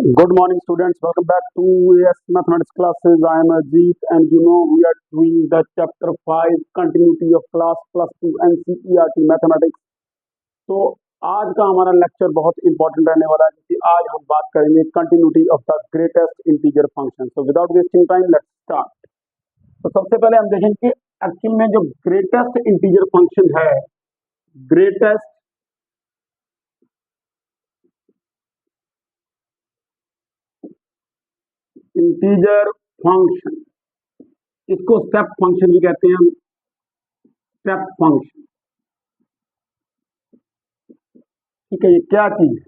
Good morning, students. Welcome back to AS Mathematics classes. I am Ajit, and we are doing the chapter 5 continuity of class plus 2 NCERT Mathematics. तो आज का हमारा lecture बहुत important रहने वाला है क्योंकि आज हम बात करेंगे continuity of the greatest integer function. So without wasting time let's start. तो सबसे पहले हम देखेंगे कि एक्चुअल में जो ग्रेटेस्ट इंटीजर फंक्शन है, ग्रेटेस्ट इंटीजर फंक्शन, इसको स्टेप फंक्शन भी कहते हैं. स्टेप फंक्शन, ठीक है. ये क्या चीज है,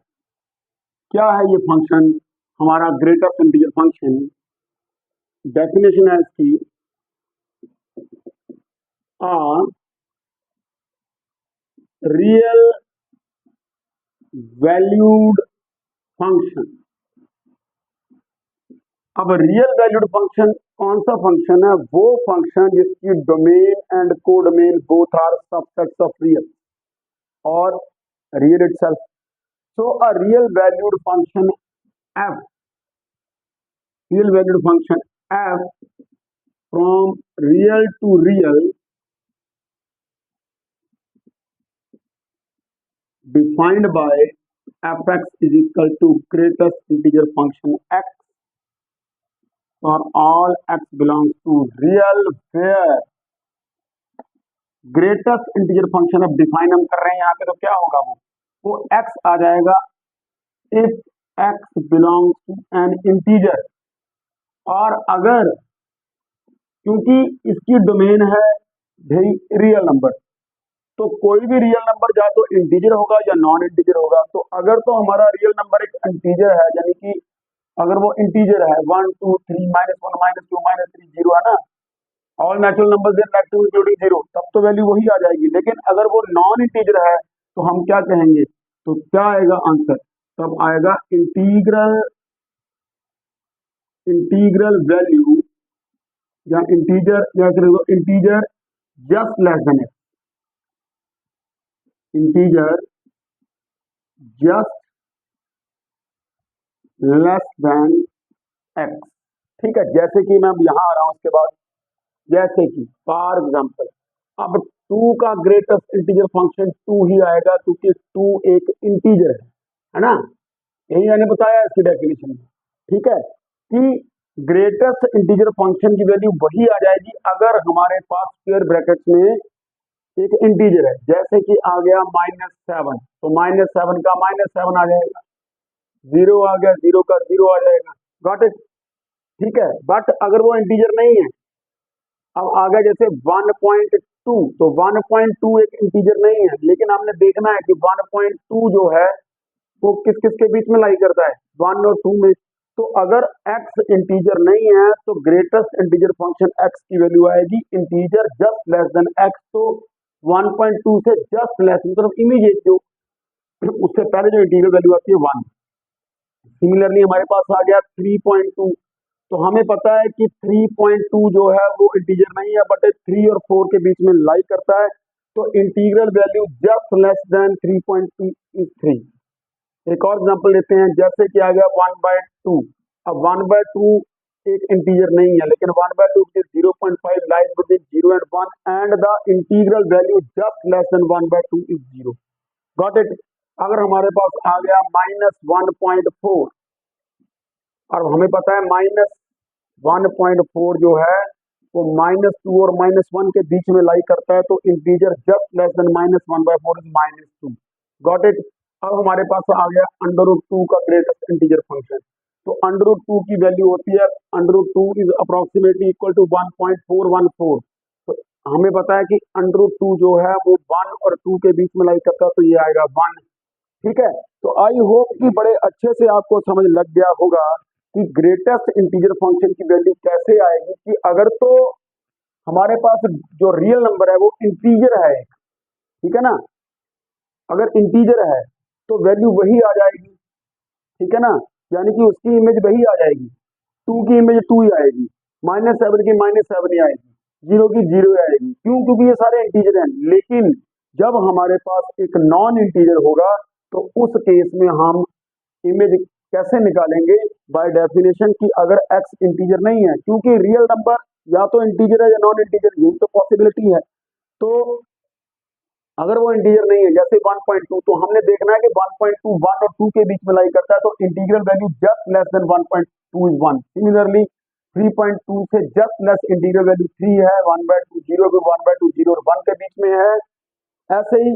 क्या है ये फंक्शन? हमारा ग्रेटेस्ट इंटीजर फंक्शन, डेफिनेशन है इसकी, आ रियल वैल्यूड फंक्शन. अब रियल वैल्यूड फंक्शन कौन सा फंक्शन है? वो फंक्शन जिसकी domain and codomain both are subsets of real और real itself. So a real valued function f, real valued function f from real to real defined by fx is equal to greatest integer function x for all x belongs to real where greatest integer function अब define हम कर रहे हैं यहाँ पे, तो क्या होगा? वो x आ जाएगा if x belongs to an integer. और अगर, क्योंकि इसकी डोमेन है भाई रियल नंबर, तो कोई भी रियल नंबर या तो इंटीजर होगा या नॉन इंटीजर होगा. तो अगर तो हमारा रियल नंबर एक इंटीजर है, यानी कि अगर वो इंटीजर है 1 2 3 -1 -2 -3 0 है ना, all natural numbers are negative including 0, तब तो वैल्यू वही आ जाएगी. लेकिन अगर वो नॉन इंटीजर है तो हम क्या कहेंगे? तो क्या आएगा आंसर? तब आएगा इंटीग्रल वैल्यू या integer just less than x. Integer just less than x. ठीक है, जैसे कि मैं अब यहां आ रहा हूं. उसके बाद जैसे कि फॉर एग्जांपल अब 2 का ग्रेटेस्ट इंटीजर फंक्शन 2 ही आएगा क्योंकि 2 एक इंटीजर है ना. यही मैंने बताया इसकी डेफिनेशन में, ठीक है, कि ग्रेटेस्ट इंटीजर फंक्शन की वैल्यू वही आ जाएगी अगर हमारे पास स्क्वायर ब्रैकेट में एक इंटीजर है. जैसे कि आ गया -7, तो -7 का -7 आ जाएगा. 0 आ गया, 0 का 0 आ जाएगा. गॉट इट, ठीक है. बट अगर वो इंटीजर नहीं है, अब आ गया जैसे 1.2, तो 1.2 एक इंटीजर नहीं है, लेकिन हमने देखना है कि 1.2 जो है वो किस किस के बीच में लाई करता है, 1 और 2 में. तो अगर x इंटीजर नहीं है तो ग्रेटेस्ट इंटीजर फंक्शन x की वैल्यू आएगी integer just less then x. तो 1.2 से जस्ट लेस मतलब इमीडिएट जो उससे पहले जो इंटीजर वैल्यू आती है 1. सिमिलरली हमारे पास आ गया 3.2, तो हमें पता है कि 3.2 जो है वो इंटीजर नहीं है बट 3 और 4 के बीच में लाई करता है. तो integral value just less then 3.2 is 3. एक और एग्जांपल लेते हैं, जैसे कि आ गया 1/2. अब 1/2 एक इंटीजर नहीं है, लेकिन 1/2 is 0.5 lies between 0 and 1 and the integral value just less than 1/2 is 0. Got it? अगर हमारे पास आ गया -1.4 और हमें पता है -1.4 जो है वो -2 और -1 के बीच में लाई करता है, तो integer just less then -1/4 is -2. Got it? अब हमारे पास आ गया √2 का ग्रेटेस्ट इंटीजर फंक्शन. तो √2 की वैल्यू होती है √2 इज अप्रोक्सीमेटली इक्वल टू 1.414. तो हमें पता है कि √2 जो है वो 1 और 2 के बीच में लाई करता है, तो ये आएगा 1. ठीक है, तो आई होप कि बड़े अच्छे से आपको समझ लग गया होगा कि ग्रेटेस्ट इंटीजर फंक्शन की वैल्यू कैसे आएगी. कि अगर तो हमारे पास जो रियल नंबर है वो इंटीजर है एक, ठीक है ना, अगर इंटीजर है तो वैल्यू वही आ जाएगी, ठीक है ना, यानी कि उसकी इमेज वही आ जाएगी. 2 की इमेज 2 ही आएगी, -7 की -7 ही आएगी, 0 की 0 ही आएगी. क्यों? क्योंकि ये सारे इंटीजर हैं. लेकिन जब हमारे पास एक नॉन इंटीजर होगा तो उस केस में हम इमेज कैसे निकालेंगे? बाय डेफिनेशन कि अगर x इंटीजर नहीं है, क्योंकि रियल नंबर या तो इंटीजर है या नॉन इंटीजर, यही तो पॉसिबिलिटी है। तो अगर वो इंटीजर नहीं है, जैसे 1.2, तो हमने देखना है कि 1.2 1 और 2 के बीच में लाई करता है, तो integral value just less then 1.2 is 1। Similarly 3.2 से जस्ट लेस इंटीग्रल वैल्यू 3 है, 1/2 0 भी 1/2 0 और 1 के बीच में है। ऐसे ही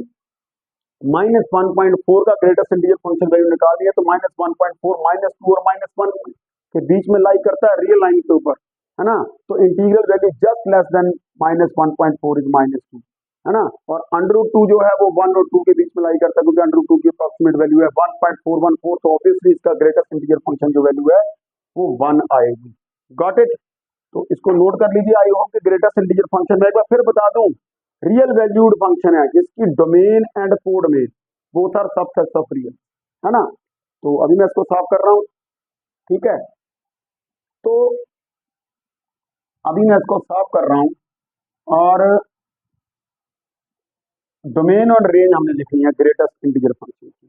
-1.4 का ग्रेटेस्ट इंटीजर फंक्शन वैल्यू निकाल दिया, तो -1.4 -2 और -1 के बीच में लाई करता है रियल लाइन के ऊपर, है ना। तो integral value just less then -1.4 is -2, है ना। और √2 जो है वो 1 और 2 के बीच में लाई करता है, क्योंकि √2 की अप्रोक्सीमेट वैल्यू है 1.414, तो ऑब्वियसली इसका ग्रेटेस्ट इंटीजर फंक्शन जो वैल्यू है वो 1 आएगी। Got it? तो इसको नोट कर लीजिए। आई होप कि ग्रेटेस्ट इंटीजर फंक्शन, मैं एक बार फिर बता दूं, रियल वैल्यूड फंक्शन है जिसकी domain and codomain both are subsets of real, है ना। तो अभी मैं इसको साफ कर रहा हूं, ठीक है। तो अभी मैं इसको साफ कर रहा हूं और डोमेन और रेंज हमने लिखनी है ग्रेटेस्ट इंटीजर फंक्शन की,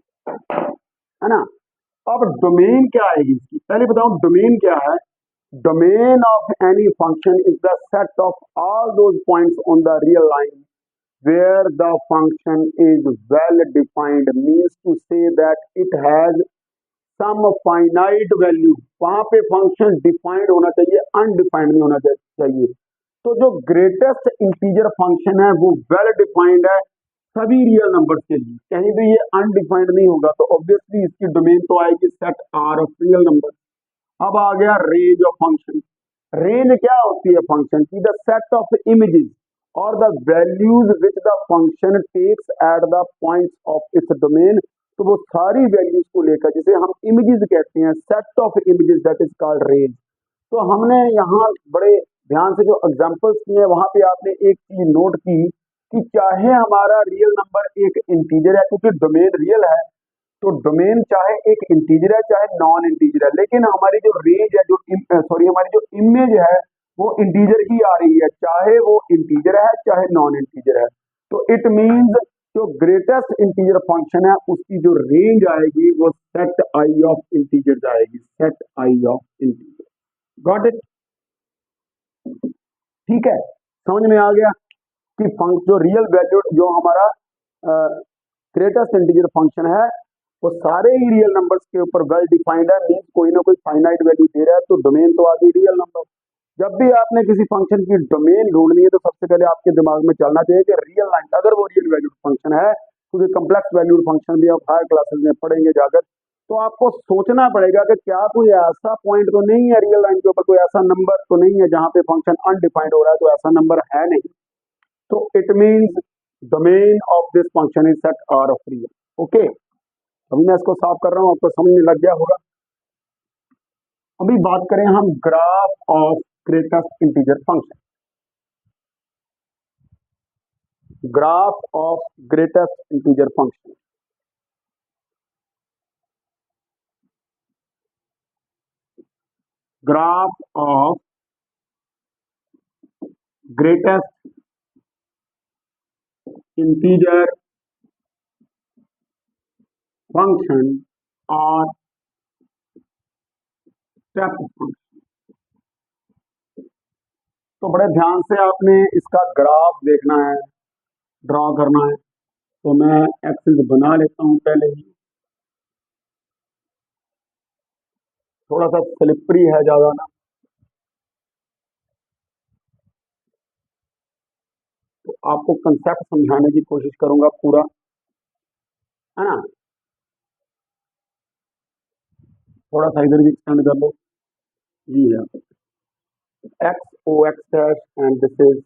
है ना। अब डोमेन क्या आएगी इसकी, पहले बताऊं डोमेन क्या है। Domain of any function is the set of all those points on the real line where the function is well defined, means to say that it has some finite value। वहां पे function defined होना चाहिए, undefined नहीं होना चाहिए। तो जो greatest integer function है वो वेल डिफाइंड है सभी रियल नंबर्स के लिए, कहीं भी ये अनडिफाइंड नहीं होगा। तो ऑब्वियसली इसकी डोमेन तो आएगी set R of real number. अब आ गया रेंज ऑफ फंक्शन। रेंज क्या होती है फंक्शन की? द सेट ऑफ इमेजेस और the values which the function takes at the points of its domain. तो वो सारी वैल्यूज को लेकर, जिसे हम इमेजेस कहते हैं, set of images, that is called range. तो हमने यहाँ बड़े ध्यान से जो एग्जांपल्स किए हैं वहां पे आपने एक चीज नोट की कि चाहे हमारा रियल नंबर एक इंटीजर है, क्योंकि डोमेन रियल है, तो डोमेन चाहे एक इंटीजर है चाहे नॉन इंटीजर है, लेकिन हमारी जो रेंज है, जो हमारी जो इमेज है वो इंटीजर ही आ रही है, चाहे वो इंटीजर है चाहे नॉन इंटीजर है। तो इट मींस जो ग्रेटेस्ट इंटीजर फंक्शन है उसकी जो रेंज आएगी वो सेट आई ऑफ इंटीजर आएगी, set I of integer. Got it? ठीक है, समझ में आ गया कि जो रियल वैल्यू जो हमारा ग्रेटेस्ट इंटीजर फंक्शन है वो सारे ही रियल नंबर्स के ऊपर वेल डिफाइंड है, मींस कोई ना कोई फाइनाइट वैल्यू दे रहा है, तो डोमेन तो आ गई रियल नंबर। जब भी आपने किसी फंक्शन की डोमेन ढूंढनी है तो सबसे पहले आपके दिमाग में चलना चाहिए कि रियल लाइन, अगर वो रियल वैल्यूड फंक्शन है, क्योंकि कम्प्लेक्स वैल्यूड फंक्शन भी आप हायर क्लासेस में पढ़ेंगे जाकर, तो आपको सोचना पड़ेगा कि क्या कोई ऐसा पॉइंट तो नहीं है रियल लाइन के ऊपर, कोई ऐसा नंबर तो नहीं है जहां पे फंक्शन अनडिफाइंड हो रहा है, तो ऐसा नंबर है नहीं। तो it means domain of this function is set R of real. Okay, अभी मैं इसको साफ कर रहा हूं, आपको समझ में लग गया होगा। अभी बात करें हम graph of greatest integer function. Graph of greatest integer function, graph of greatest integer function और स्टेप फंक्शन। तो बड़े ध्यान से आपने इसका ग्राफ देखना है, ड्रॉ करना है। तो मैं एक्सेस बना लेता हूं पहले ही, थोड़ा सा स्लिपरी है ज्यादा ना, तो आपको कंसेप्ट समझाने की कोशिश करूंगा पूरा, है ना। थोड़ा सा इधर भी एक्सटेंड कर लो। जी है, X O X dash and this is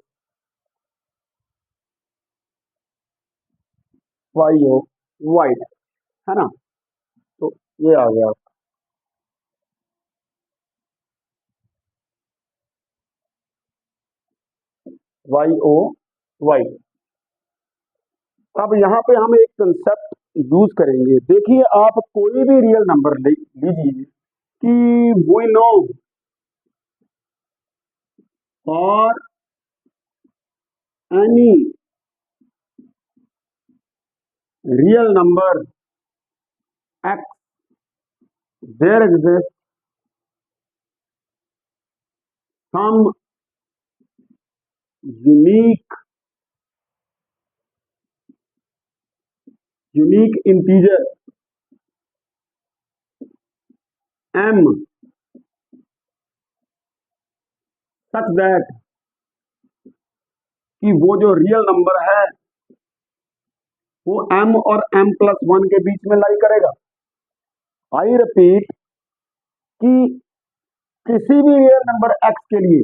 Y O Y, है ना। तो ये आ गया वाई ओ वाई। अब यहाँ पे हम एक कंसेप्ट यूज करेंगे। देखिए, आप कोई भी रियल नंबर लीजिए कि we know for any real number X there exists some unique integer m such that कि वो जो रियल नंबर है वो m और m+1 के बीच में लाई करेगा। आई रिपीट कि किसी भी रियल नंबर x के लिए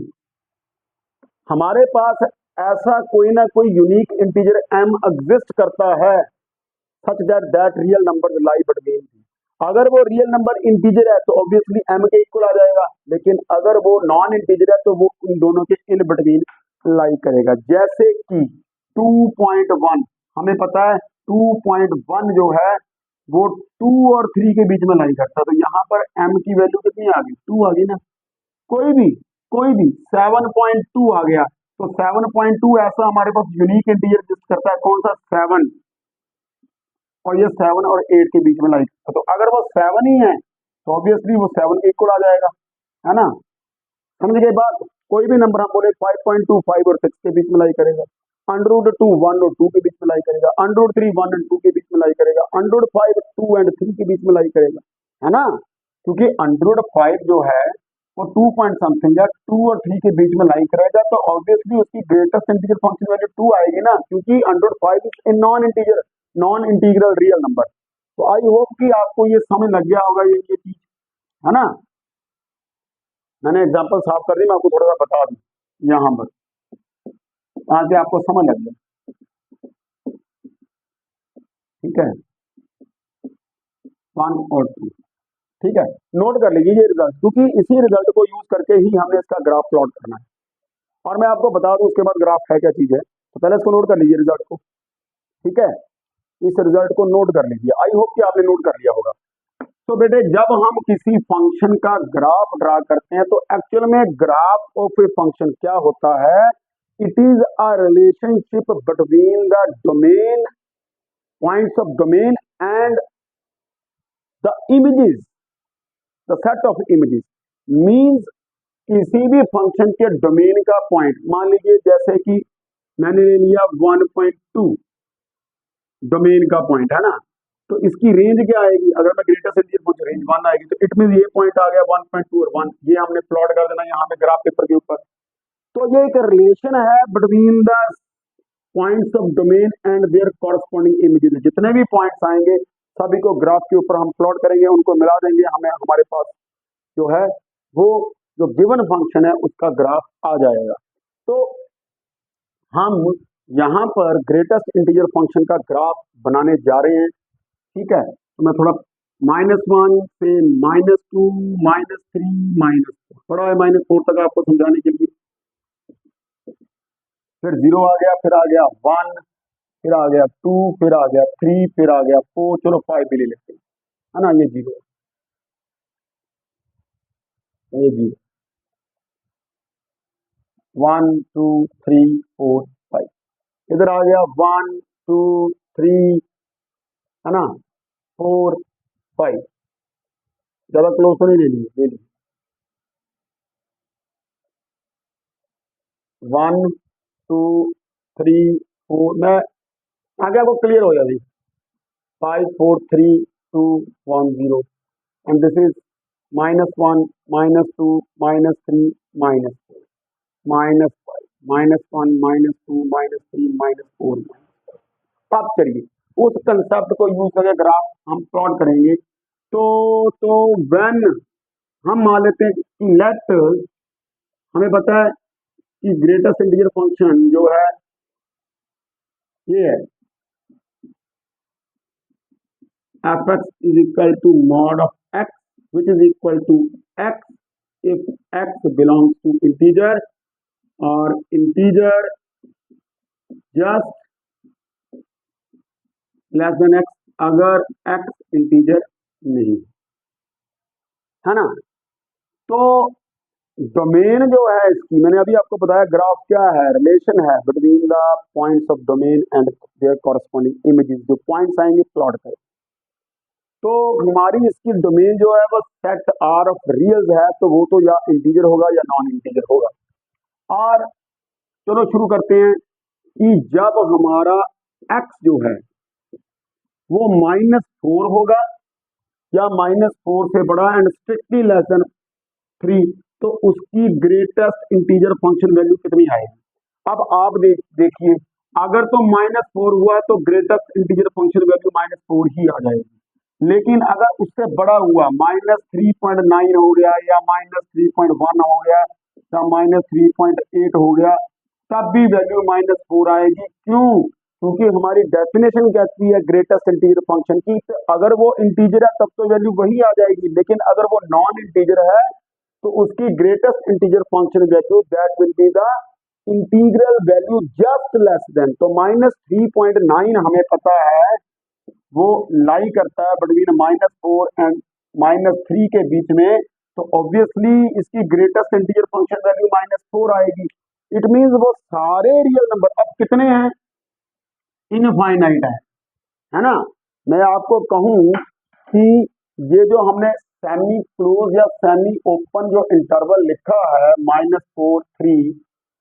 हमारे पास ऐसा कोई ना कोई यूनिक इंटीजर m एग्जिस्ट करता है such that real number lie between. अगर वो रियल नंबर इंटीजर है तो ऑब्वियसली m के इक्वल आ जाएगा, लेकिन अगर वो नॉन इंटीजर है तो वो इन दोनों के इन बिटवीन लाई करेगा। जैसे कि 2.1 हमें पता है 2.1 जो है वो 2 और 3 के बीच में लाई करता है, तो यहाँ पर m की वैल्यू कितनी आ गई? 2 आ गई ना। कोई भी 7.2 आ गया, तो 7.2 ऐसा हमारे पास यूनिक इंटीजर एग्जिस्ट करता है। कौन सा? 7। और ये 7 और 8 के बीच में लाई करता है, तो अगर वो 7 ही है तो ऑब्वियसली वो 7 के इक्वल आ जाएगा, है ना। समझ गए बात? कोई भी नंबर हम बोले 5.2 5 और 6 के बीच में लाई करेगा, √2 1 और 2 के बीच में लाई करेगा, √3 1 और 2 के बीच में लाई करेगा, √5 2 और 3 के बीच में लाई करेगा, है ना। क्योंकि √5 जो है वो 2 पॉइंट समथिंग है, 2 और 3 के बीच में लाई करेगा, तो ऑब्वियसली उसकी ग्रेटेस्ट इंटीजर फंक्शन वैल्यू 2 आएगी ना, क्योंकि √5 is a non integral real number. तो आई होप कि आपको ये समझ लग गया होगा ये चीज, है ना। मैंने एग्जांपल साफ कर दी, मैं आपको थोड़ा सा बता दूं यहाँ पर, वहां से आपको समझ लग गया। ठीक है, 1 और 2। ठीक है, नोट कर लीजिए ये रिजल्ट, क्योंकि इसी रिजल्ट को यूज करके ही हमें इसका ग्राफ प्लॉट करना है। और मैं आपको बता दूं उसके बाद ग्राफ है क्या चीज है, तो पहले इसको नोट कर लीजिए रिजल्ट को। ठीक है, इस रिजल्ट को नोट कर लीजिए। आई होप कि आपने नोट कर लिया होगा। तो बेटे जब हम किसी फंक्शन का ग्राफ ड्रा करते हैं तो एक्चुअल में ग्राफ ऑफ ए फंक्शन क्या होता है? It is a relationship between the domain, points of domain and the images, the set of images. Means किसी भी फंक्शन के डोमेन का पॉइंट, मान लीजिए जैसे कि मैंने ले लिया 1.2 डोमेन का पॉइंट, है ना, तो इसकी रेंज क्या आएगी? अगर मैं ग्रेटेस्ट इंटीजर पूछ, रेंज 1 आएगी, तो इट मीन ये पॉइंट आ गया 1.2 और 1, ये हमने प्लॉट कर देना यहाँ पे ग्राफ पेपर के ऊपर। तो ये एक रिलेशन है between the points of domain and there corresponding images. जितने भी पॉइंट्स आएंगे सभी को ग्राफ के ऊपर हम प्लॉट करेंगे, उनको मिला देंगे, हमें हमारे पास जो है वो जो गिवन फंक्शन है उसका ग्राफ आ जाएगा। तो हम यहाँ पर ग्रेटेस्ट इंटीजर फंक्शन का ग्राफ बनाने जा रहे हैं। ठीक है, तो मैं थोड़ा -1 से -2 -3 -4 थोड़ा है, -4 तक आपको समझाने के लिए। फिर 0 आ गया, फिर आ गया 1, फिर आ गया 2, फिर आ गया 3, फिर आ गया 4, चलो 5 भी ले लेते हैं, है ना। ये 0, ये 0, 1 2 3 4 5। इधर आ गया 1 2 3, है ना, 4 5। ज्यादा क्लोज तो नहीं ले लीजिए, ले लीजिए 1 2 3 4। मैं आगे आपको क्लियर हो जाएगी। 5 4 3 2 1 0, एंड दिस इज -1 -2 -3 -4 -5 -1 -2 -3 -4। अब चलिए उस कंसेप्ट को यूज करके ग्राफ हम प्लॉट करेंगे। तो व्हेन हम मान लेते हैं कि लेट, हमें पता है कि ग्रेटेस्ट इंटीजर फंक्शन जो है ये है f(x) is equal to mod of x, which is equal to x if x belongs to integer, और integer just less than x अगर x इंटीजर नहीं, है ना। तो डोमेन जो है इसकी, मैंने अभी आपको बताया ग्राफ क्या है, रिलेशन है between the points of domain and there corresponding images. जो पॉइंट्स आएंगे प्लॉट करें। तो हमारी इसकी डोमेन जो है वो सेट आर ऑफ रियल्स है, तो वो तो या इंटीजर होगा या नॉन इंटीजर होगा। और चलो शुरू करते हैं कि जब हमारा x जो है वो -4 होगा या -4 से बड़ा एंड स्ट्रिक्टली लेस देन 3, तो उसकी ग्रेटेस्ट इंटीजर फंक्शन वैल्यू कितनी आएगी। अब आप देखिए, अगर तो -4 हुआ तो ग्रेटेस्ट इंटीजर फंक्शन वैल्यू -4 ही आ जाएगी। लेकिन अगर उससे बड़ा हुआ, -3.9 हो गया या -3.1 हो गया या -3.8 हो गया, तब भी वैल्यू -4 आएगी। क्यों? क्योंकि हमारी डेफिनेशन कहती है ग्रेटेस्ट इंटीजर फंक्शन की, तो अगर वो इंटीजर है तब तो वैल्यू वही आ जाएगी, लेकिन अगर वो नॉन इंटीजर है तो उसकी greatest integer function value that will be the integral value just less then. तो -3.9 हमें पता है वो लाई करता है बिटवीन -4 एंड -3 के बीच में, तो ऑब्वियसली इसकी ग्रेटेस्ट इंटीजर फंक्शन वैल्यू -4 आएगी। इट मींस वो सारे रियल नंबर अब कितने हैं, इनफाइनाइट है ना। मैं आपको कहूं कि ये जो हमने सेमी क्लोज या सेमी ओपन जो इंटरवल लिखा है -4 3,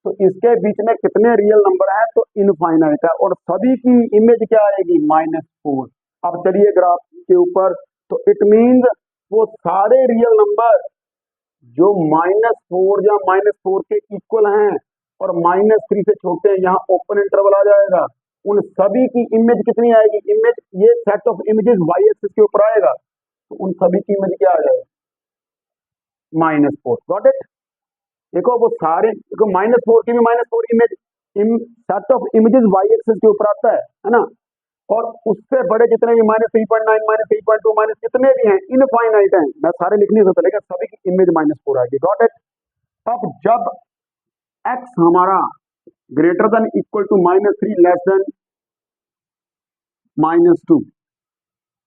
तो इसके बीच में कितने रियल नंबर हैं, तो इनफाइनाइट है, और सभी की इमेज क्या आएगी, -4। अब चलिए ग्राफ के ऊपर, तो इट मींस वो सारे रियल नंबर जो -4 या -4 के इक्वल हैं और -3 से छोटे हैं, यहाँ ओपन इंटरवल आ जाएगा, उन सभी की इमेज कितनी आएगी, इमेज ये set of images y axis के ऊपर आएगा, तो उन सभी की इमेज क्या आ जाएगी, -4। Got it. देखो वो सारे, देखो -4 की भी -4 image set of images y axis के ऊपर आता है ना। और उससे बड़े जितने भी -3.9 -3.2 माइनस जितने भी हैं, इनफाइनाइट हैं, मैं सारे लिख नहीं सकता, लेकिन सभी की इमेज -4 आएगी। Got it. अब जब x हमारा greater than equal to -3 less than -2,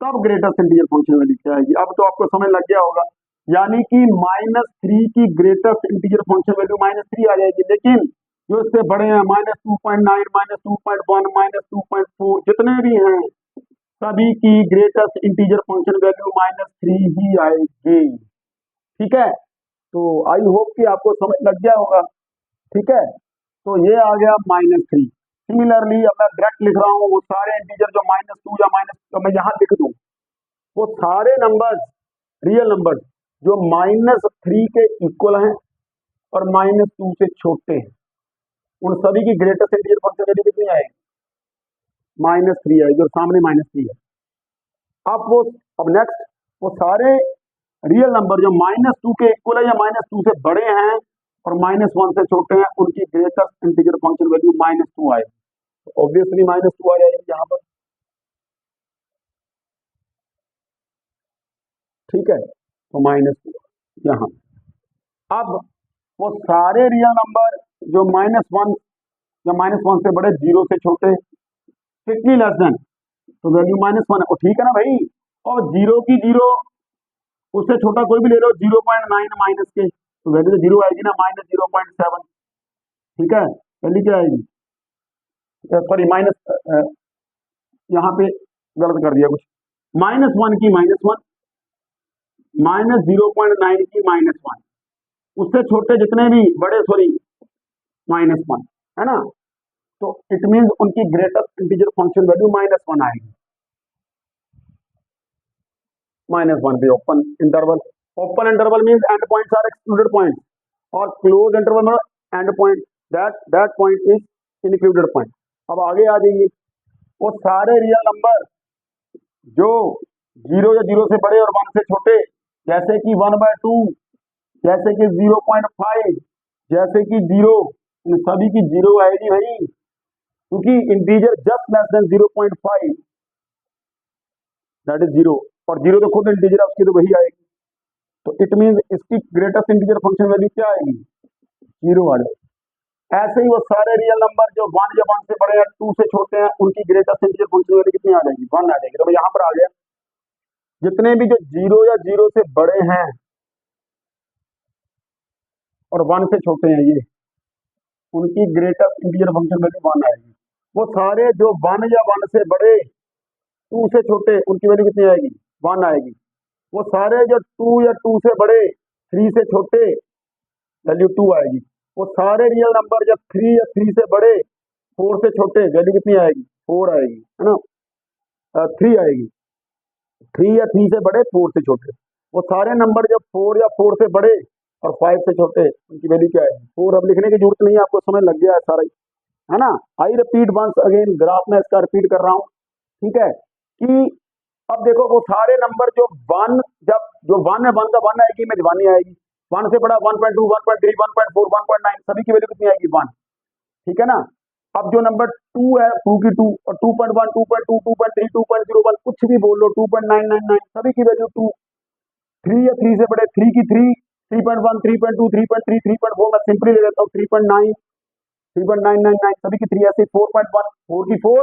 तब ग्रेटेस्ट इंटीजर फंक्शन वैल्यू क्या आएगी। अब तो आपको समझ लग गया होगा, यानी कि -3 की ग्रेटेस्ट इंटीजर फंक्शन वैल्यू -3 आ जाएगी, लेकिन जो इससे बड़े हैं -2.9 -2.1 -2.4 जितने भी हैं, सभी की ग्रेटेस्ट इंटीजर फंक्शन वैल्यू -3 ही आएगी। ठीक है, तो आई होप कि आपको समझ लग गया होगा। ठीक है, तो ये आ गया -3। सिमिलरली अब मैं डायरेक्ट लिख रहा हूँ, वो सारे इंटीजर जो -2 या तो मैं यहाँ लिख दूं, वो सारे नंबर्स रियल नंबर्स जो -3 के इक्वल हैं और -2 से छोटे हैं, उन सभी की ग्रेटेस्ट इंटीजर फंक्शन वैल्यू कितनी आएगी, -3 आएगी, और सामने -3 है। अब नेक्स्ट, वो सारे रियल नंबर जो -2 के इक्वल है या -2 से बड़े हैं और -1 से छोटे हैं, उनकी ग्रेटेस्ट इंटीजर फंक्शन वैल्यू -2 आएगी, तो ऑब्वियसली -2 आ जाएगी यहाँ पर। ठीक है, तो -2 यहाँ। अब वो सारे रियल नंबर जो -1 या -1 से बड़े, 0 से छोटे, स्ट्रिक्टली लेस देन, तो वैल्यू -1 है, ठीक है ना भाई। और 0 की 0 उससे छोटा कोई भी ले लो, 0.9 माइनस के, तो वैल्यू तो 0 आएगी ना, -0.7। ठीक है, वैल्यू क्या आएगी, सॉरी माइनस, यहाँ पे गलत कर दिया कुछ, -1 की -1, -0.9 की -1, उससे छोटे जितने भी बड़े, सॉरी -1, है ना। तो इट मींस उनकी ग्रेटेस्ट इंटीजर फंक्शन वैल्यू -1 आएगी। -1 पे open interval, open interval means end points are excluded points, और क्लोज इंटरवल में end point, that point is included point. अब आगे आ जाइए, वो सारे रियल नंबर जो 0 या 0 से बड़े और 1 से छोटे, जैसे कि 1/2, जैसे कि 0.5, जैसे कि 0, इन सभी की 0 आएगी भाई, क्योंकि integer just less then 0.5 that is 0, और 0 तो खुद इंटीजर है, उसकी तो वही आएगी। तो इट मींस इसकी ग्रेटेस्ट इंटीजर फंक्शन वैल्यू क्या आएगी, 0 आ जाएगी। ऐसे ही वो सारे रियल नंबर जो 1 या 1 से बड़े हैं, 2 से छोटे हैं, उनकी ग्रेटेस्ट इंटीजर फंक्शन वैल्यू कितनी आ जाएगी, 1 आ जाएगी। तो मैं यहाँ पर आ गया, जितने भी जो 0 या 0 से बड़े हैं और 1 से छोटे हैं, ये उनकी ग्रेटेस्ट इंटीजर फंक्शन वैल्यू 1 आएगी। वो सारे जो 1 या 1 से बड़े, 2 से छोटे, उनकी वैल्यू कितनी आएगी, 1 आएगी। वो सारे जो 2 या 2 से बड़े, 3 से छोटे, वैल्यू 2 आएगी। वो सारे रियल नंबर जब 3 या 3 से बड़े, 4 से छोटे, वैल्यू कितनी आएगी? 4 आएगी, है ना, 3 आएगी। 3 या 3 से बड़े, 4 से छोटे, वो सारे नंबर जब 4 या 4 से बड़े और 5 से छोटे, उनकी वैल्यू क्या आएगी? 4। अब लिखने की जरूरत नहीं है, आपको समझ लग गया है सारा ही, है ना। I repeat once again, graph में इसका रिपीट कर रहा हूँ, ठीक है, कि अब देखो वो सारे नंबर जो 1, जब जो 1 है, 1 का 1 आएगी, में 1 ही आएगी। 1 से बड़ा 1.2, 1.3, 1.4, 1.9, सभी की वैल्यू कितनी आएगी? 1, ठीक है ना। अब जो नंबर 2 है, 2 की 2 और 2.1, 2.2, 2.3, 2.01, कुछ भी बोल लो, 2.999, सभी की वैल्यू 2। 3 या 3 से बड़े, 3 की 3, 3.1, 3.2, 3.3, 3.4, मैं सिंपली ले लेता हूँ 3.9, 3.999, सभी की 3, ऐसे 4.1, 4 की 4,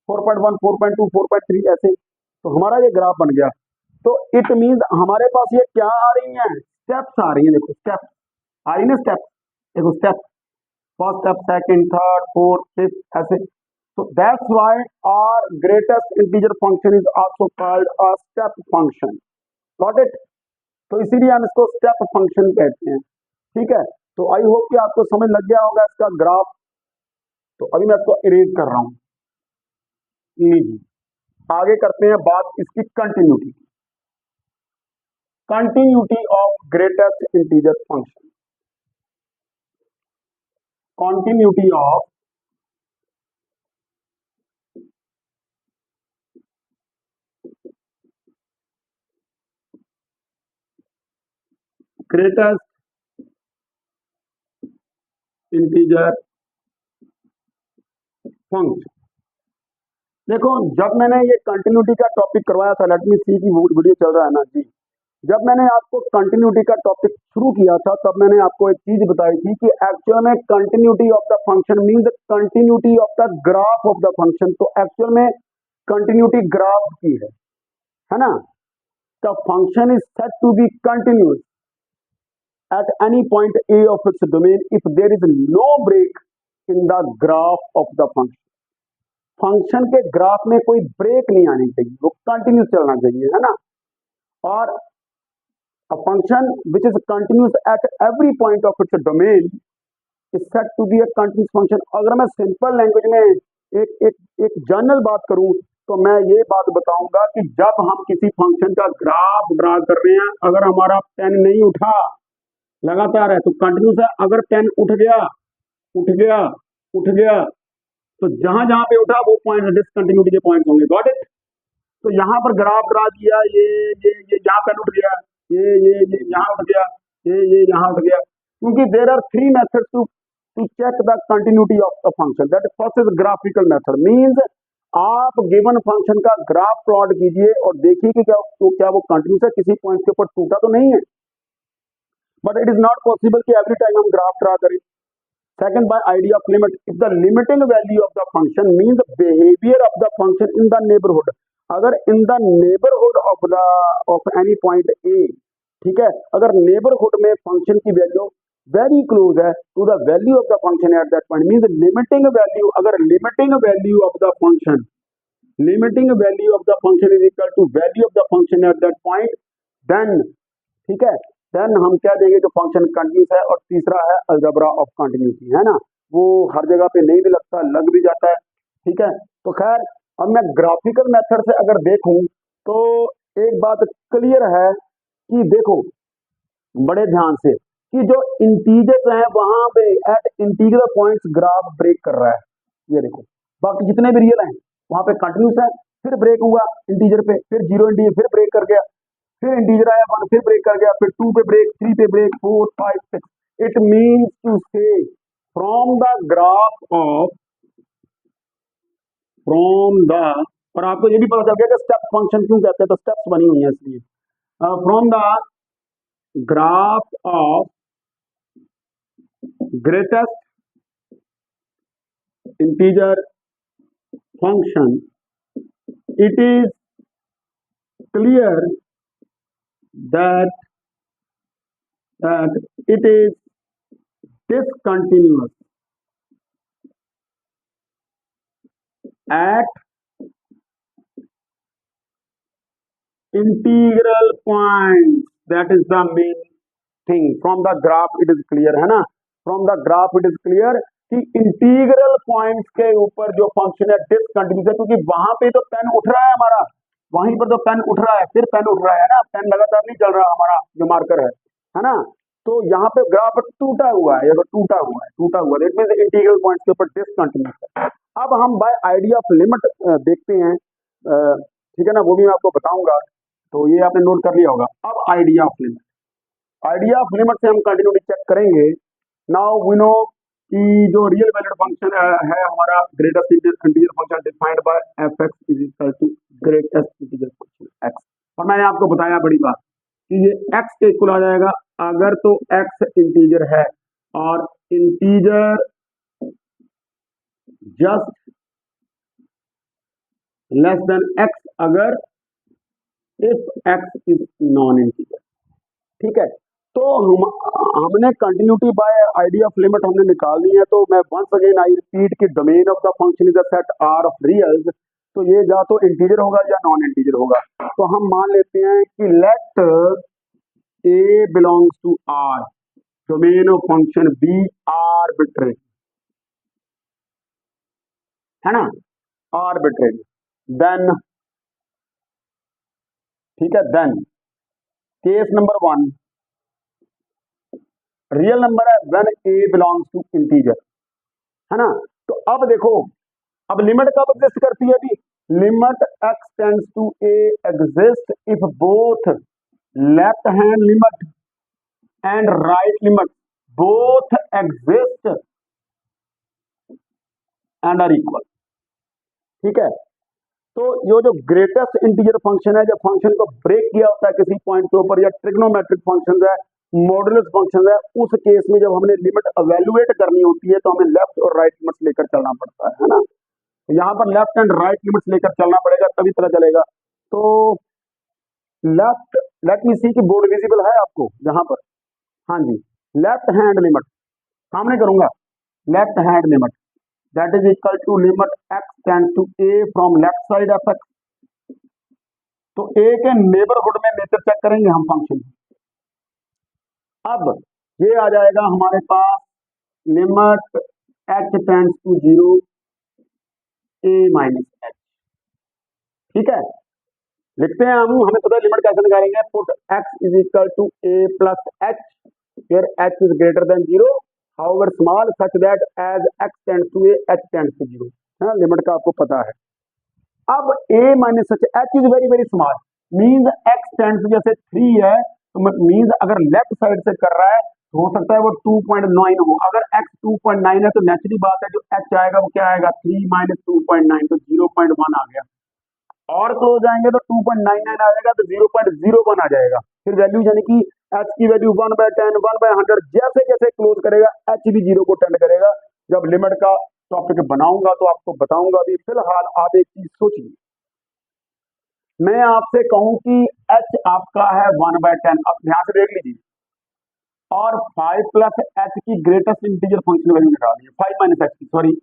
4.1, 4.2, 4.3, ऐसे। तो हमारा ये ग्राफ बन गया। तो इट मीन्स हमारे पास ये क्या आ रही है? स्टेप्स आ रही है। देखो स्टेप्स आ रही है ना, स्टेप्स, देखो step, first step, second, third, fourth, fifth, ऐसे। So that's why our greatest integer function is also called a step function. Got it? तो इसीलिए हम इसको स्टेप फंक्शन कहते हैं, ठीक है। तो आई होप कि आपको समझ लग गया होगा इसका ग्राफ। तो अभी मैं इसको इरेज कर रहा हूं। लीजिए आगे करते हैं बात इसकी continuity, continuity of greatest integer function, continuity of greatest integer function. देखो जब मैंने ये कंटिन्यूटी का टॉपिक करवाया था, लेट मी सी की वीडियो चल रहा है ना जी, जब मैंने आपको कंटिन्यूटी का टॉपिक शुरू किया था, तब मैंने आपको एक चीज बताई थी कि एक्चुअल में continuity of the function means continuity of the graph of the function. तो एक्चुअल में कंटिन्यूटी ग्राफ की है ना। The function is said to be continuous at any point A of its domain if there is no break in the graph of the function। Function के graph में कोई break नहीं आनी चाहिए, वो कंटिन्यूस चलना चाहिए, है ना। और a function which is continuous at every point of its domain is said to be a continuous function। अगर मैं सिंपल लैंग्वेज में एक एक एक जनरल बात करूं तो मैं ये बात बताऊंगा कि जब हम किसी फंक्शन का ग्राफ ड्रा कर रहे हैं, अगर हमारा पेन नहीं उठा लगातार है तो कंटिन्यूस है, अगर पेन उठ गया उठ गया उठ गया, तो जहां जहां पे उठा वो पॉइंट डिसकंटिन्यूटी के पॉइंट होंगे। Got it? तो यहाँ पर ग्राफ ड्रा किया, ये यहाँ पेन उठ गया, ये यहाँ उठ गया, ये यहाँ उठ गया, क्योंकि there are 3 methods to check the continuity of the function. That first is graphical method, means आप गिवन फंक्शन का ग्राफ प्लॉट कीजिए और देखिए कि क्या वो कंटिन्यूस है, किसी पॉइंट के ऊपर टूटा तो नहीं है। But it is not possible कि एवरी टाइम हम ग्राफ ड्रा करें। Second, by idea of limit, if the limiting value of the function means the behavior of the function in the neighborhood, अगर in the neighborhood of any point A, ठीक है, अगर neighborhood में function की value very close है to the value of the function at that point, means limiting value, अगर limiting value of the function is equal to value of the function at that point, then ठीक है, then हम क्या देंगे कि function continuous है। और तीसरा है अलजेब्रा ऑफ कंटिन्यूटी, है ना, वो हर जगह पे नहीं भी लगता, लग भी जाता है, ठीक है। तो खैर अब मैं ग्राफिकल मेथड से अगर देखूं तो एक बात क्लियर है कि देखो बड़े ध्यान से कि जो इंटीजर्स हैं वहां पे at integer points graph break कर रहा है, ये देखो, बाकी जितने भी रियल हैं वहां पे कंटिन्यूस है, फिर ब्रेक हुआ इंटीजर पे, फिर 0 इंटीजर, फिर ब्रेक कर गया, फिर इंटीजर आया 1, फिर ब्रेक कर गया, फिर 2 पे ब्रेक, 3 पे ब्रेक, 4, 5, 6। इट मीन्स टू से from the graph of from the, और आपको ये भी पता चल गया कि स्टेप फंक्शन क्यों कहते हैं, तो स्टेप्स बनी हुई है इसलिए। From the graph of greatest integer function it is clear that it is discontinuous at integral point, that is the main thing. From the graph it is clear, है ना, from the graph it is clear कि integral points के ऊपर जो function है discontinuous है, क्योंकि वहां पे तो पेन उठ रहा है हमारा, वहीं पर तो पेन उठ रहा है, फिर पेन उठ रहा है ना, पेन लगातार नहीं चल रहा हमारा जो मार्कर है ना। तो यहाँ पे ग्राफ टूटा हुआ है, अगर टूटा हुआ है, इट मींस इंटीग्रल पॉइंट्स के ऊपर डिसकंटिन्यूस है। अब हम बाय आइडिया ऑफ लिमिट देखते हैं, ठीक है ना, वो भी मैं आपको बताऊंगा, तो ये आपने नोट कर लिया होगा। अब आइडिया ऑफ लिमिट से हम कंटिन्यूटी चेक करेंगे। नाउ वी नो कि जो रियल वैल्यूड फंक्शन है हमारा greatest integer function defined by F X is equal to greatest integer function X. और मैंने आपको बताया बड़ी बात कि ये एक्स के इक्वल आ जाएगा अगर तो एक्स इंटीजर है, और integer just less than x अगर if x is non integer. ठीक है, तो हमने continuity by idea of limit हमने निकाल ली है। तो मैं वंस अगेन आई रिपीट कि domain of the function is a set R of reals, तो ये या तो इंटीजर होगा या नॉन इंटीजर होगा। तो हम मान लेते हैं कि let A belongs to R, domain of function be arbitrary, है ना, आर्बिट्रेरी। देन ठीक है, then case number 1 real number है when A belongs to integer, है ना। तो अब देखो, अब लिमिट कब एग्जिस्ट करती है अभी, limit X tends to A exist if both left hand limit and right limit both exist and are equal. ठीक है, तो ये जो ग्रेटेस्ट इंटीजर फंक्शन है, जब फंक्शन को ब्रेक किया होता है किसी पॉइंट के ऊपर, या ट्रिग्नोमेट्रिक फंक्शन है, मॉडुलस फंक्शन है, उस केस में जब हमने लिमिट एवेल्युएट करनी होती है तो हमें लेफ्ट और राइट लिमिट्स लेकर चलना पड़ता है ना। तो यहाँ पर लेफ्ट एंड राइट लिमिट्स लेकर चलना पड़ेगा, तभी पता चलेगा। तो लेफ्ट, लेट मी सी कि बोर्ड विजिबल है आपको यहाँ पर, हाँ जी। लेफ्ट हैंड लिमिट सामने करूंगा, left hand limit that is equal to limit X tends to A from left side of X. तो ए के नेबरहुड में नेचर चेक करेंगे हम फंक्शन। अब ये आ जाएगा हमारे पास limit h tends to 0 a minus h. ठीक है, लिखते हैं हम, हमें पता है लिमिट कैसे निकालेंगे। Put x is equal to a plus h, फिर h is greater than 0 however small such that as x tends to a h tends to 0, है, लिमिट का आपको पता है। अब a minus h, h is very very small, means x tends to, जैसे 3 है तो मीन्स अगर लेफ्ट साइड से कर रहा है तो हो सकता है वो 2.9 हो। अगर x 2.9 है तो नेचुरली बात है जो h आएगा वो क्या आएगा, 3 माइनस 2.9, तो 0.1 आ गया। और क्लोज आएंगे तो 2.99 आ जाएगा, तो 0.01 आ जाएगा। फिर वैल्यू यानी कि h की वैल्यू 1/10, 1/100, जैसे जैसे क्लोज करेगा h भी 0 को टेंड करेगा। जब लिमिट का टॉपिक बनाऊंगा तो आपको बताऊंगा। अभी फिलहाल आप एक चीज सोचिए, मैं आपसे कहूं कि h आपका है 1/10, अब ध्यान से देख लीजिए, और 5 प्लस h की ग्रेटेस्ट इंटीजर फंक्शन वैल्यू निकालिए, 5 माइनस h की, सॉरी।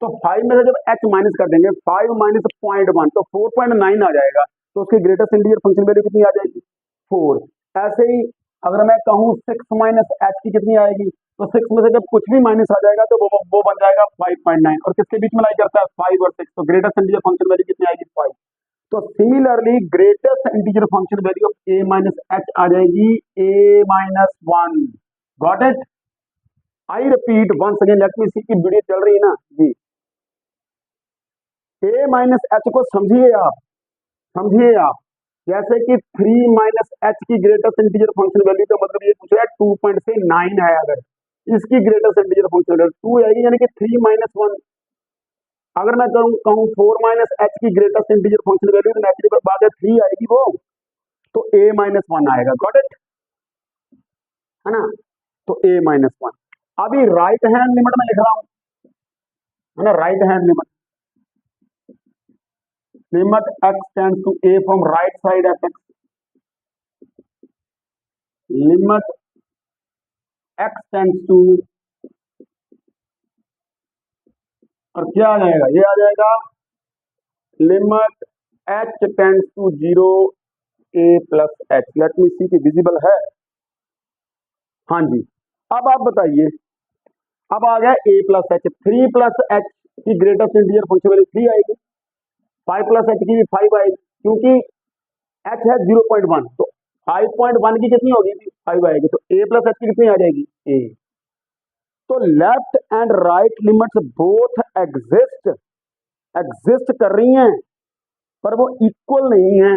तो 5 में से जब h माइनस कर देंगे, 5 माइनस 0.1 तो 4.9 आ जाएगा। तो उसकी ग्रेटेस्ट इंटीजर फंक्शन वैल्यू कितनी आ जाएगी, 4। ऐसे ही अगर मैं कहूँ 6 माइनस h की कितनी आएगी, तो 6 में से जब कुछ भी माइनस आ जाएगा तो वो बन जाएगा 5.9, और किसके बीच में लाई करता है, 5 और 6, तो ग्रेटेस्ट इंटीजर फंक्शन वैल्यू कितनी आएगी, 5। तो similarly greatest integer function value of a minus h आ जाएगी a minus 1। Got it? I repeat once again, let me see की वीडियो चल रही है ना जी। a माइनस एच को समझिए आप, जैसे कि 3 माइनस एच की ग्रेटेस्ट इंटीजर फंक्शन वैल्यू का मतलब ये पूछ रहा है 2 से 9 है, अगर इसकी ग्रेटेस्ट इंटीजर फंक्शन वैल्यू 2 आएगी, यानी कि 3 माइनस 1। अगर मैं कहूँ 4 माइनस एच की ग्रेटेस्ट इंटीजर फंक्शन वैल्यू, तो नेचुरल बात है 3 आएगी वो, तो a माइनस 1 आएगा। गॉट इट, है ना। तो a माइनस 1। अभी राइट हैंड लिमिट में लिख रहा हूं, है ना, right hand limit, limit x tends to a from right side of x, limit x tends to, और क्या आ जाएगा, ये आ जाएगा लिमिट h tends to 0 a plus h, let me see कि विजिबल है। हाँ जी, अब आप बताइए, अब आ गया ए प्लस एच, 3 प्लस एच की ग्रेटेस्ट इंटीजर फंक्शन वैल्यू 3 आएगी, 5 प्लस एच की भी 5 आएगी, क्योंकि एच है 0.1, तो 5.1 की कितनी होगी, 5 आएगी, तो ए प्लस एच की कितनी आ जाएगी, ए। तो left and right limits both exist कर रही हैं, पर वो इक्वल नहीं है।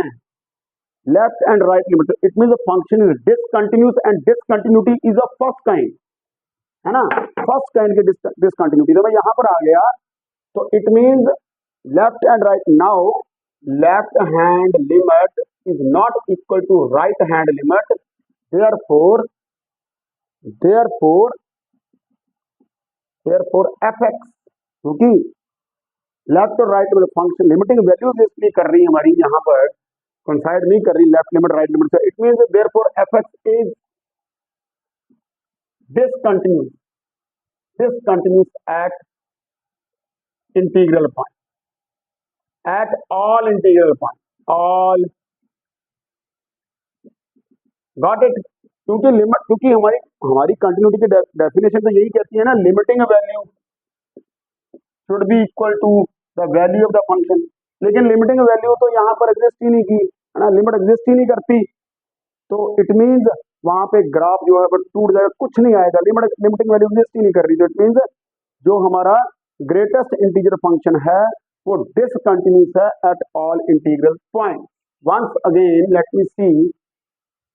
Left and right limit, it mean the function is discontinuous and discontinuity is a first kind, है ना, फर्स्ट काइंड की डिसकंटिन्यूटी। तो मैं यहां पर आ गया, तो it means left and right, now left hand limit is not equal to right hand limit, therefore F X, क्योंकि लेफ्ट और राइट में फंक्शन लिमिटिंग वैल्यू इसलिए कर रही है हमारी, यहाँ पर कंसाइड नहीं कर रही लेफ्ट लिमिट राइट लिमिट से, it means therefore F X is discontinuous at integral point, at all integral point, all got it। क्योंकि लिमिट, क्योंकि हमारी कंटिन्यूटी की डेफिनेशन तो यही कहती है ना, limiting value should be equal to the value of the function, लेकिन लिमिटिंग वैल्यू तो यहाँ पर एग्जिस्ट ही नहीं की, है ना, लिमिट एग्जिस्ट ही नहीं करती, तो इट मीन्स वहां पे ग्राफ जो है वो टूट जाएगा, कुछ नहीं आएगा, लिमिटिंग वैल्यू एग्जिस्ट ही नहीं कर रही, तो इट मीन्स जो हमारा ग्रेटेस्ट इंटीजर फंक्शन है वो डिसकंटिन्यूस है at all integral point. Once again let me see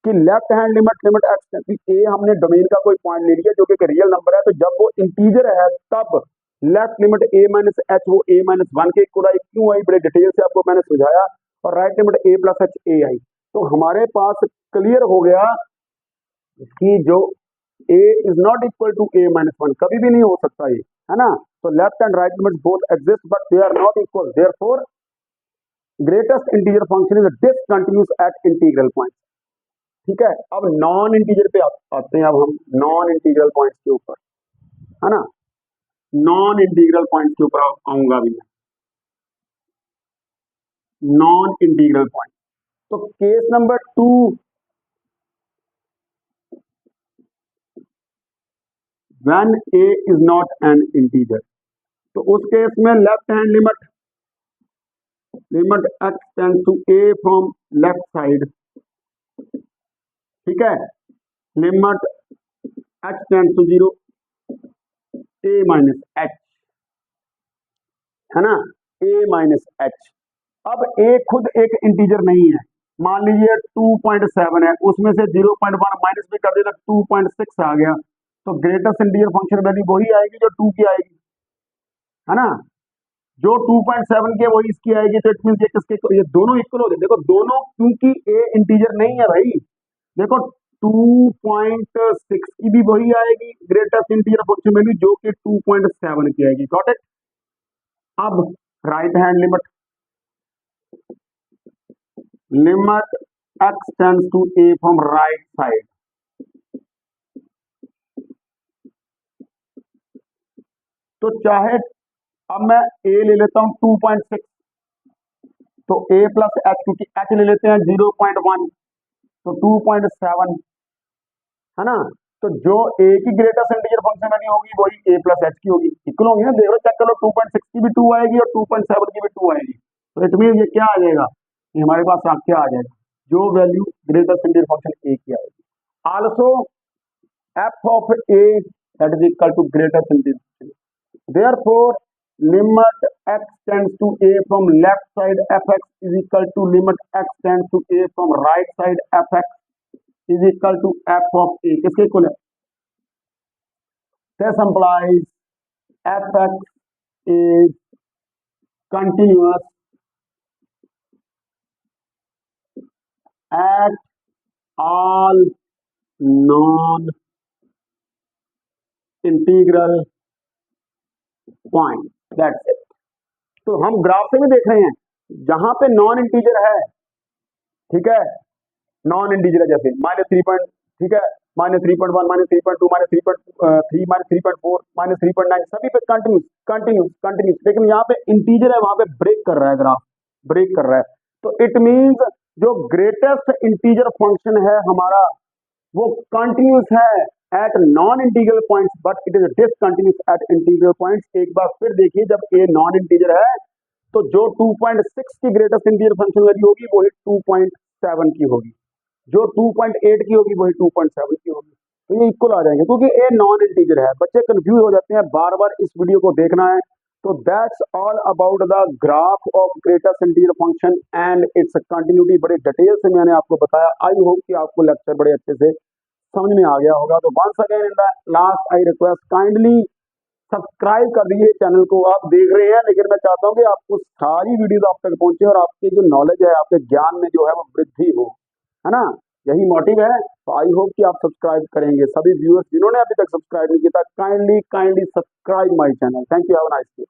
कि left hand limit x, a हमने डोमेन का कोई पॉइंट ले लिया जो कि एक रियल नंबर है, तो जब वो इंटीजर है तब लेफ्ट लिमिट ए माइनस एच वो ए माइनस 1 के इक्वल आई, क्यों आई, बड़े डिटेल से आपको मैंने समझाया, और right limit a plus h a आई। तो हमारे पास क्लियर हो गया कि जो a is not equal to a minus 1, कभी भी नहीं हो सकता ये, है ना। तो left and right limits both exist but they are not equal, therefore greatest integer function is discontinuous at integral point. ठीक है, अब नॉन इंटीजर पे आते हैं, अब हम नॉन इंटीग्रल पॉइंट्स के ऊपर, है ना, नॉन इंटीग्रल पॉइंट्स के ऊपर आऊंगा अभी मैं, नॉन इंटीग्रल पॉइंट। तो case number 2, when a is not an integer, तो उस केस में left hand limit x tends to a from left side, ठीक है, limit x tends to 0 a minus H, है ना, a माइनस एच। अब a खुद एक इंटीजर नहीं है, मान लीजिए 2.7 है, उसमें से 0.1 माइनस भी कर देना, 2.6 आ गया, तो ग्रेटेस्ट इंटीजर फंक्शन वैल्यू वही आएगी जो 2 की आएगी, है ना, जो 2.7 की वही इसकी आएगी, तो इट मींस ये किसके, ये दोनों इक्वल हो गए। देखो दोनों, क्योंकि ए इंटीजर नहीं है भाई, देखो 2.6 की भी वही आएगी ग्रेटेस्ट इंटीजर फंक्शन वैल्यू जो कि 2.7 की आएगी, गॉट इट। अब right hand limit x tends to a from right side, तो चाहे अब मैं a ले लेता हूं 2.6, तो a प्लस एच, क्योंकि h ले लेते हैं 0.1, तो 2.7, है ना, तो जो a की ग्रेटेस्ट इंटीजर फंक्शन वैल्यू होगी वही a प्लस एच की होगी, इक्वल होगी ना, देखो चेक करो, 2.6 की भी 2 आएगी और 2.7 की भी 2 आएगी, तो इट मीन ये क्या आ जाएगा, ये हमारे पास क्या आ जाएगा, जो value greatest integer function a की आएगी। Also f of a that is equal to greatest integer, therefore limit x tends to a from left side fx is equal to limit x tends to a from right side fx is equal to f of a, किसके equal है, this implies fx is continuous at all non integral point, that's it। तो हम graph से भी देख रहे हैं, जहां पे नॉन इंटीजर है, ठीक है, नॉन इंटीजर है, जैसे -3, ठीक है, -3.1, -3.2, -3.3, -3.4, -3.9, सभी पे कंटिन्यूस, लेकिन यहाँ पे इंटीजर है, वहां पे ब्रेक कर रहा है ग्राफ, ब्रेक कर रहा है, तो इट मींस जो ग्रेटेस्ट इंटीजर फंक्शन है हमारा वो कंटिन्यूस है at non integral points but it is discontinuous at integral points. एक बार फिर देखिए, जब ए नॉन इंटीजर है तो जो 2.6 की ग्रेटेस्ट इंटीजर फंक्शन वैल्यू होगी वही 2.7 की होगी, जो 2.8 की होगी वही 2.7 की होगी। तो ये इक्वल आ जाएंगे क्योंकि ए नॉन इंटीजर है। बच्चे कंफ्यूज हो जाते हैं, बार बार इस वीडियो को देखना है। तो that's all about the graph of greatest integer function and it's continuity. बड़े डिटेल से मैंने आपको बताया। आई होप कि आपको लेक्चर बड़े अच्छे से समझ में आ गया होगा। तो once again in the last I request kindly subscribe कर दीजिए चैनल को। आप देख रहे हैं, लेकिन मैं चाहता हूँ कि आपको सारी वीडियोस आप तक पहुंचे और आपकी जो नॉलेज है, आपके ज्ञान में जो है वो वृद्धि हो, है ना। यही मोटिव है। तो आई होप कि आप सब्सक्राइब करेंगे। सभी व्यूअर्स जिन्होंने अभी तक सब्सक्राइब नहीं किया, kindly subscribe my channel. Thank you, have a nice day.